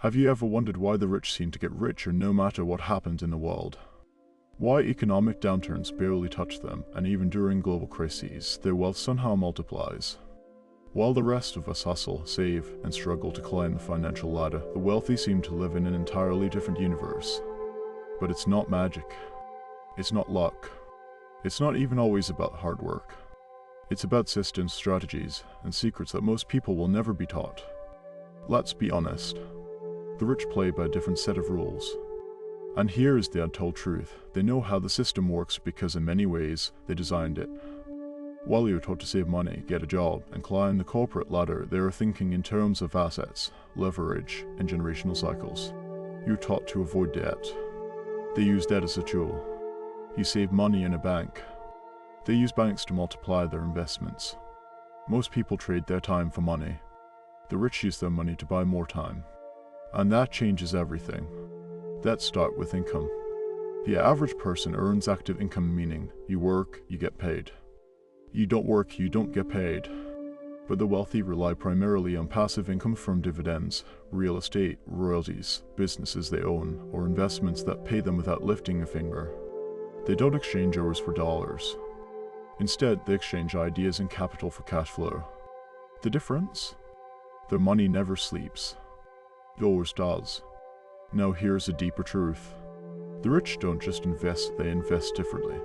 Have you ever wondered why the rich seem to get richer no matter what happens in the world? Why economic downturns barely touch them, and even during global crises, their wealth somehow multiplies? While the rest of us hustle, save, and struggle to climb the financial ladder, the wealthy seem to live in an entirely different universe. But it's not magic. It's not luck. It's not even always about hard work. It's about systems, strategies, and secrets that most people will never be taught. Let's be honest. The rich play by a different set of rules. And here is the untold truth. They know how the system works because in many ways, they designed it. While you're taught to save money, get a job, and climb the corporate ladder, they are thinking in terms of assets, leverage, and generational cycles. You're taught to avoid debt. They use debt as a tool. You save money in a bank. They use banks to multiply their investments. Most people trade their time for money. The rich use their money to buy more time. And that changes everything. Let's start with income. The average person earns active income, meaning you work, you get paid. You don't work, you don't get paid. But the wealthy rely primarily on passive income from dividends, real estate, royalties, businesses they own, or investments that pay them without lifting a finger. They don't exchange hours for dollars. Instead, they exchange ideas and capital for cash flow. The difference? Their money never sleeps. Yours does. Now here's a deeper truth. The rich don't just invest, they invest differently.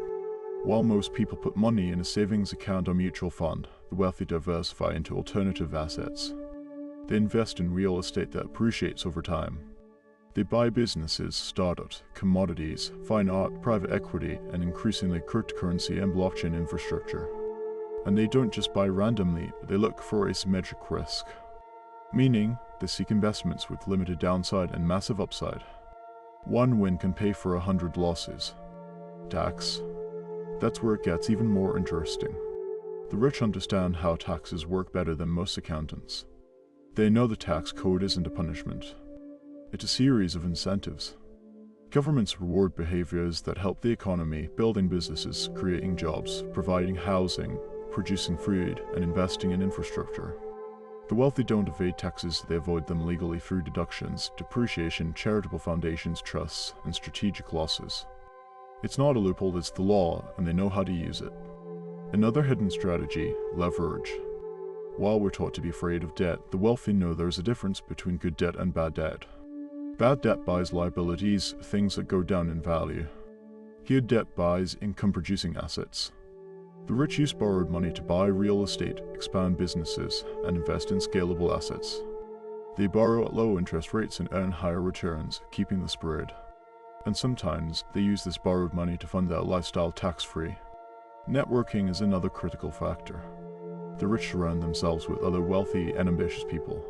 While most people put money in a savings account or mutual fund, the wealthy diversify into alternative assets. They invest in real estate that appreciates over time. They buy businesses, startups, commodities, fine art, private equity, and increasingly cryptocurrency and blockchain infrastructure. And they don't just buy randomly, they look for asymmetric risk. Meaning, they seek investments with limited downside and massive upside. One win can pay for 100 losses. Tax. That's where it gets even more interesting. The rich understand how taxes work better than most accountants. They know the tax code isn't a punishment. It's a series of incentives. Governments reward behaviors that help the economy, building businesses, creating jobs, providing housing, producing food, and investing in infrastructure. The wealthy don't evade taxes, they avoid them legally through deductions, depreciation, charitable foundations, trusts, and strategic losses. It's not a loophole, it's the law, and they know how to use it. Another hidden strategy, leverage. While we're taught to be afraid of debt, the wealthy know there's a difference between good debt and bad debt. Bad debt buys liabilities, things that go down in value. Good debt buys income-producing assets. The rich use borrowed money to buy real estate, expand businesses, and invest in scalable assets. They borrow at low interest rates and earn higher returns, keeping the spread. And sometimes, they use this borrowed money to fund their lifestyle tax-free. Networking is another critical factor. The rich surround themselves with other wealthy and ambitious people.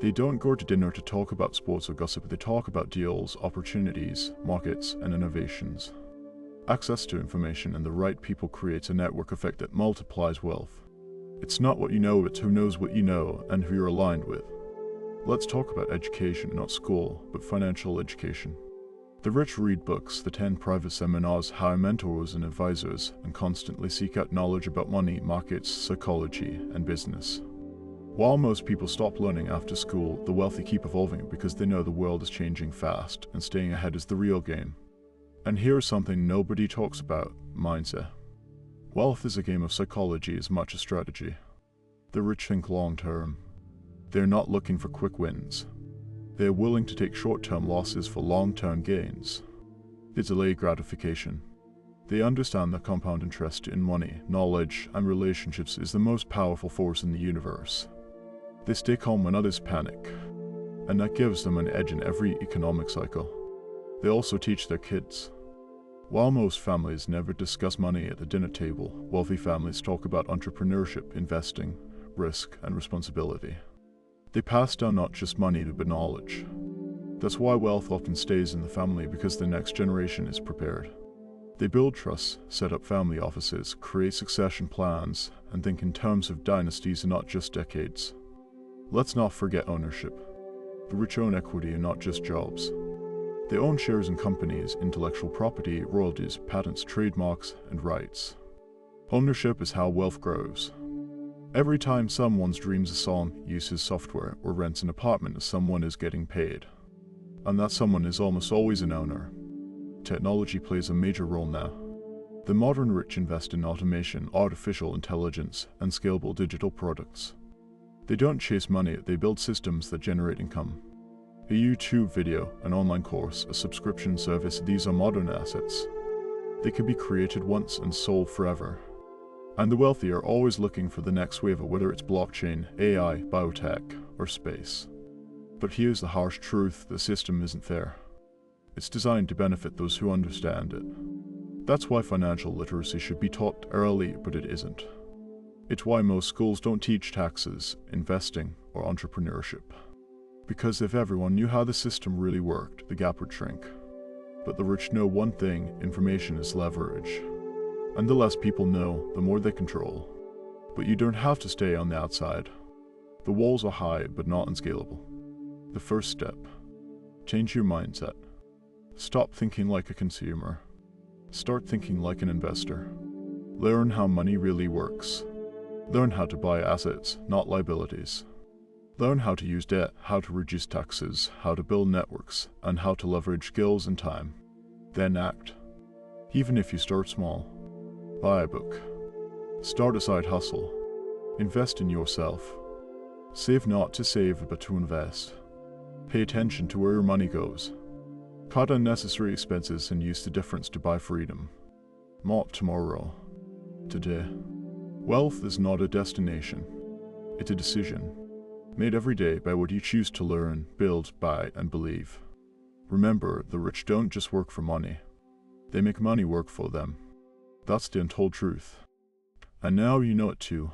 They don't go to dinner to talk about sports or gossip, they talk about deals, opportunities, markets, and innovations. Access to information and the right people creates a network effect that multiplies wealth. It's not what you know, it's who knows what you know and who you're aligned with. Let's talk about education, not school, but financial education. The rich read books, attend private seminars, hire mentors and advisors, and constantly seek out knowledge about money, markets, psychology, and business. While most people stop learning after school, the wealthy keep evolving because they know the world is changing fast, and staying ahead is the real game. And here's something nobody talks about: mindset. Wealth is a game of psychology as much as strategy. The rich think long-term. They're not looking for quick wins. They're willing to take short-term losses for long-term gains. They delay gratification. They understand that compound interest in money, knowledge, and relationships is the most powerful force in the universe. They stay calm when others panic, and that gives them an edge in every economic cycle. They also teach their kids. While most families never discuss money at the dinner table, wealthy families talk about entrepreneurship, investing, risk, and responsibility. They pass down not just money but knowledge. That's why wealth often stays in the family, because the next generation is prepared. They build trusts, set up family offices, create succession plans, and think in terms of dynasties and not just decades. Let's not forget ownership. The rich own equity and not just jobs. They own shares in companies, intellectual property, royalties, patents, trademarks, and rights. Ownership is how wealth grows. Every time someone streams a song, uses software, or rents an apartment, someone is getting paid. And that someone is almost always an owner. Technology plays a major role now. The modern rich invest in automation, artificial intelligence, and scalable digital products. They don't chase money, they build systems that generate income. A YouTube video, an online course, a subscription service, these are modern assets. They can be created once and sold forever. And the wealthy are always looking for the next wave, whether it's blockchain, AI, biotech, or space. But here's the harsh truth, the system isn't fair. It's designed to benefit those who understand it. That's why financial literacy should be taught early, but it isn't. It's why most schools don't teach taxes, investing, or entrepreneurship. Because if everyone knew how the system really worked, the gap would shrink. But the rich know one thing, information is leverage. And the less people know, the more they control. But you don't have to stay on the outside. The walls are high, but not unscalable. The first step: change your mindset. Stop thinking like a consumer. Start thinking like an investor. Learn how money really works. Learn how to buy assets, not liabilities. Learn how to use debt, how to reduce taxes, how to build networks, and how to leverage skills and time. Then act. Even if you start small. Buy a book. Start a side hustle. Invest in yourself. Save not to save, but to invest. Pay attention to where your money goes. Cut unnecessary expenses and use the difference to buy freedom. Not tomorrow. Today. Wealth is not a destination. It's a decision, made every day by what you choose to learn, build, buy, and believe. Remember, the rich don't just work for money. They make money work for them. That's the untold truth. And now you know it too.